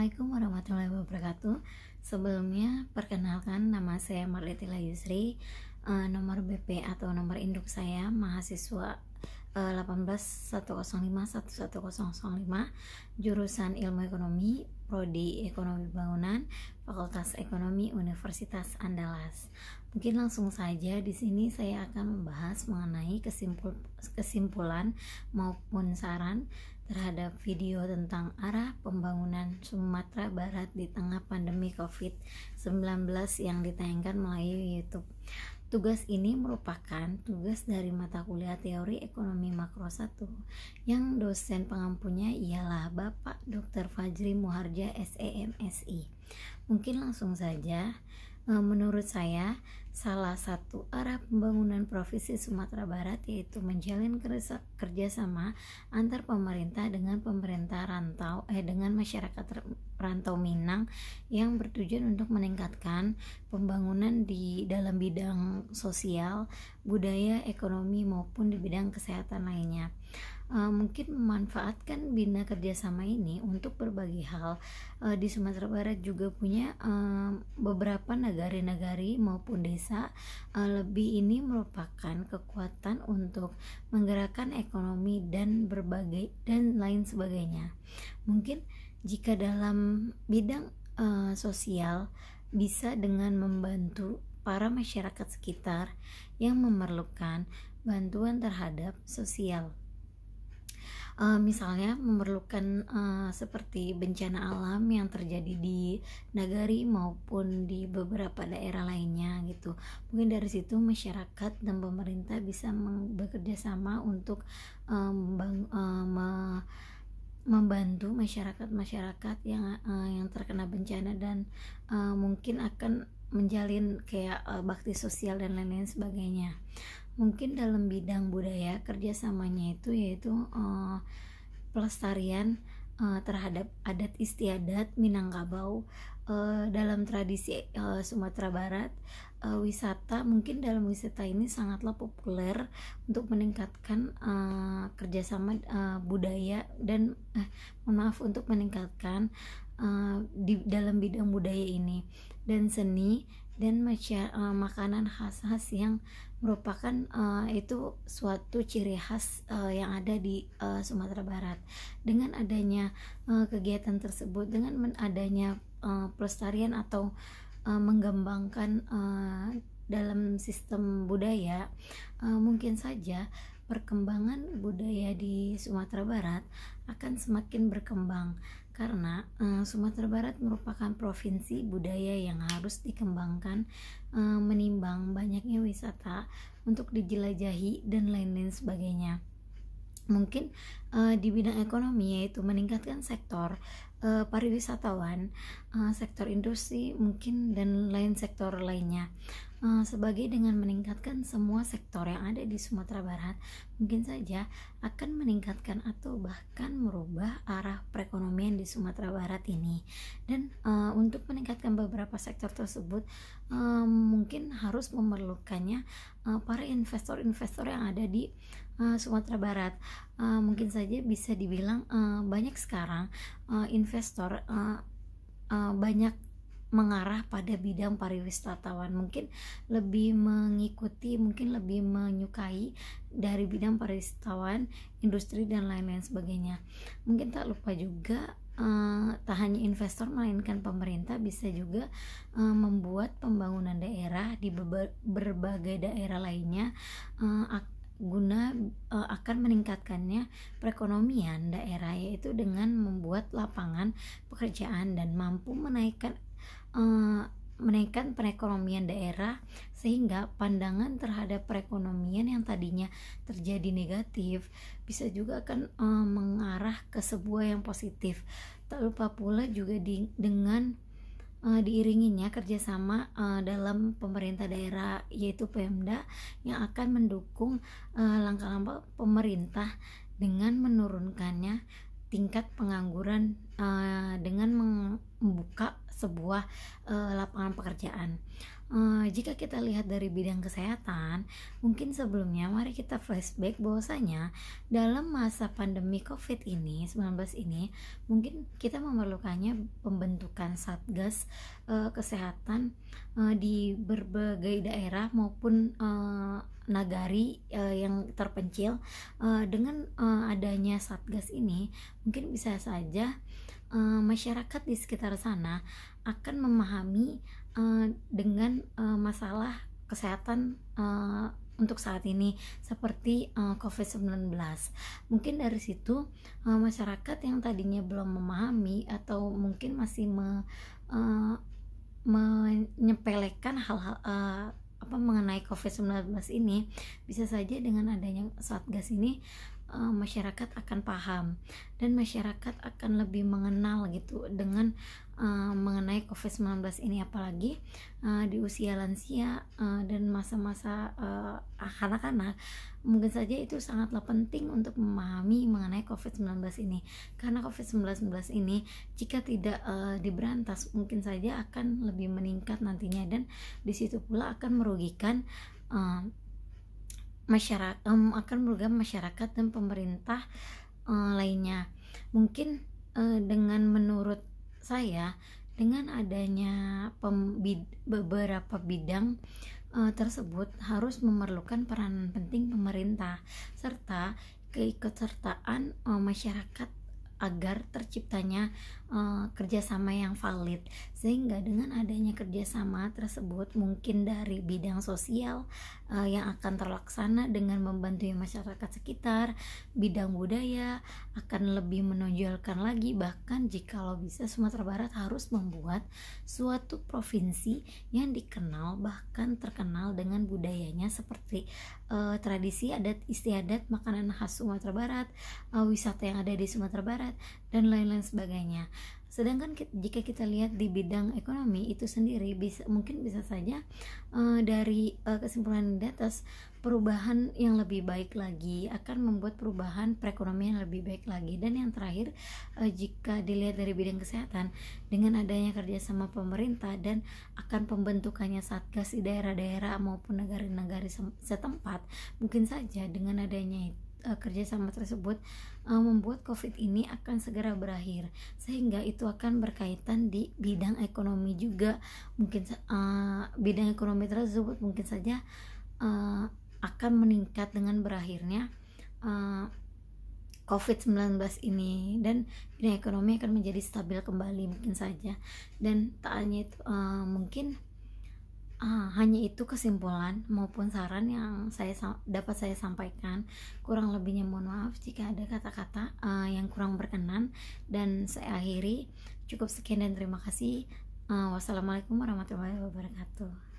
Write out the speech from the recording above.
Assalamualaikum warahmatullahi wabarakatuh. Sebelumnya, perkenalkan nama saya Marletila Yusri. Nomor BP atau nomor induk saya mahasiswa 18.105.11005, jurusan Ilmu Ekonomi, Prodi Ekonomi Bangunan, Fakultas Ekonomi Universitas Andalas. Mungkin langsung saja di sini saya akan membahas mengenai kesimpulan maupun saran terhadap video tentang arah pembangunan Sumatera Barat di tengah pandemi COVID-19 yang ditayangkan melalui YouTube. Tugas ini merupakan tugas dari mata kuliah Teori Ekonomi Makro 1 yang dosen pengampunya ialah Bapak Dr. Fajri Muhardja SEMSI. Mungkin langsung saja. Menurut saya, salah satu arah pembangunan Provinsi Sumatera Barat yaitu menjalin kerjasama antar pemerintah dengan pemerintah dengan masyarakat rantau Minang yang bertujuan untuk meningkatkan pembangunan di dalam bidang sosial, budaya, ekonomi maupun di bidang kesehatan lainnya. Mungkin memanfaatkan bina kerjasama ini untuk berbagai hal. Di Sumatera Barat juga punya beberapa nagari maupun desa. Lebih ini merupakan kekuatan untuk menggerakkan ekonomi dan lain sebagainya. Mungkin jika dalam bidang sosial bisa dengan membantu para masyarakat sekitar yang memerlukan bantuan terhadap sosial. Misalnya memerlukan seperti bencana alam yang terjadi di nagari maupun di beberapa daerah lainnya gitu. Mungkin dari situ masyarakat dan pemerintah bisa bekerja sama untuk membantu masyarakat yang terkena bencana dan mungkin akan menjalin kayak bakti sosial dan lain-lain sebagainya. Mungkin dalam bidang budaya kerjasamanya itu yaitu pelestarian terhadap adat istiadat Minangkabau. Dalam tradisi Sumatera Barat, wisata mungkin dalam wisata ini sangatlah populer untuk meningkatkan kerjasama budaya dan untuk meningkatkan di dalam bidang budaya ini dan seni dan makanan khas-khas yang merupakan itu suatu ciri khas yang ada di Sumatera Barat. Dengan adanya kegiatan tersebut, dengan adanya pelestarian atau mengembangkan dalam sistem budaya, mungkin saja perkembangan budaya di Sumatera Barat akan semakin berkembang karena Sumatera Barat merupakan provinsi budaya yang harus dikembangkan menimbang banyaknya wisata untuk dijelajahi dan lain-lain sebagainya. Mungkin di bidang ekonomi yaitu meningkatkan sektor pariwisatawan, sektor industri mungkin dan lain sektor lainnya. Sebagai dengan meningkatkan semua sektor yang ada di Sumatera Barat, mungkin saja akan meningkatkan atau bahkan merubah arah perekonomian di Sumatera Barat ini. Dan untuk meningkatkan beberapa sektor tersebut, mungkin harus memerlukannya para investor-investor yang ada di Sumatera Barat. Mungkin saja bisa dibilang banyak sekarang investor banyak mengarah pada bidang pariwisatawan, mungkin lebih mengikuti, mungkin lebih menyukai dari bidang pariwisatawan, industri dan lain-lain sebagainya. Mungkin tak lupa juga tak hanya investor melainkan pemerintah bisa juga membuat pembangunan daerah di berbagai daerah lainnya guna akan meningkatkannya perekonomian daerah, yaitu dengan membuat lapangan pekerjaan dan mampu menaikkan perekonomian daerah sehingga pandangan terhadap perekonomian yang tadinya terjadi negatif bisa juga akan mengarah ke sebuah yang positif. Tak lupa pula juga dengan diiringinya kerjasama dalam pemerintah daerah yaitu Pemda yang akan mendukung langkah-langkah pemerintah dengan menurunkannya tingkat pengangguran dengan membuka sebuah lapangan pekerjaan. Jika kita lihat dari bidang kesehatan, mungkin sebelumnya mari kita flashback bahwasanya dalam masa pandemi COVID-19 ini mungkin kita memerlukannya pembentukan satgas kesehatan di berbagai daerah maupun nagari yang terpencil. Dengan adanya satgas ini mungkin bisa saja masyarakat di sekitar sana akan memahami dengan masalah kesehatan untuk saat ini seperti COVID-19. Mungkin dari situ masyarakat yang tadinya belum memahami atau mungkin masih menyepelekan hal-hal mengenai COVID-19 ini, bisa saja dengan adanya Satgas ini masyarakat akan paham dan masyarakat akan lebih mengenal gitu dengan mengenai COVID-19 ini, apalagi di usia lansia dan masa-masa anak-anak. Mungkin saja itu sangatlah penting untuk memahami mengenai COVID-19 ini, karena COVID-19 ini jika tidak diberantas mungkin saja akan lebih meningkat nantinya, dan di situ pula akan merugikan masyarakat dan pemerintah lainnya. Mungkin dengan menurut saya, dengan adanya beberapa bidang tersebut harus memerlukan peranan penting pemerintah serta keikutsertaan masyarakat agar terciptanya kerjasama yang valid, sehingga dengan adanya kerjasama tersebut mungkin dari bidang sosial yang akan terlaksana dengan membantu masyarakat sekitar, bidang budaya akan lebih menonjolkan lagi, bahkan jikalau bisa Sumatera Barat harus membuat suatu provinsi yang dikenal bahkan terkenal dengan budayanya seperti tradisi adat istiadat, makanan khas Sumatera Barat, wisata yang ada di Sumatera Barat, dan lain-lain sebagainya. Sedangkan jika kita lihat di bidang ekonomi itu sendiri, mungkin bisa saja dari kesimpulan di atas, perubahan yang lebih baik lagi akan membuat perubahan perekonomian yang lebih baik lagi. Dan yang terakhir, jika dilihat dari bidang kesehatan, dengan adanya kerjasama pemerintah dan akan pembentukannya satgas di daerah-daerah maupun negara-negara setempat, mungkin saja dengan adanya kerjasama tersebut membuat COVID ini akan segera berakhir, sehingga itu akan berkaitan di bidang ekonomi juga. Mungkin bidang ekonomi tersebut mungkin saja akan meningkat dengan berakhirnya COVID-19 ini, dan bidang ekonomi akan menjadi stabil kembali mungkin saja. Dan tak hanya itu, mungkin hanya itu kesimpulan maupun saran yang dapat saya sampaikan. Kurang lebihnya mohon maaf jika ada kata-kata yang kurang berkenan, dan saya akhiri. Cukup sekian dan terima kasih. Wassalamualaikum warahmatullahi wabarakatuh.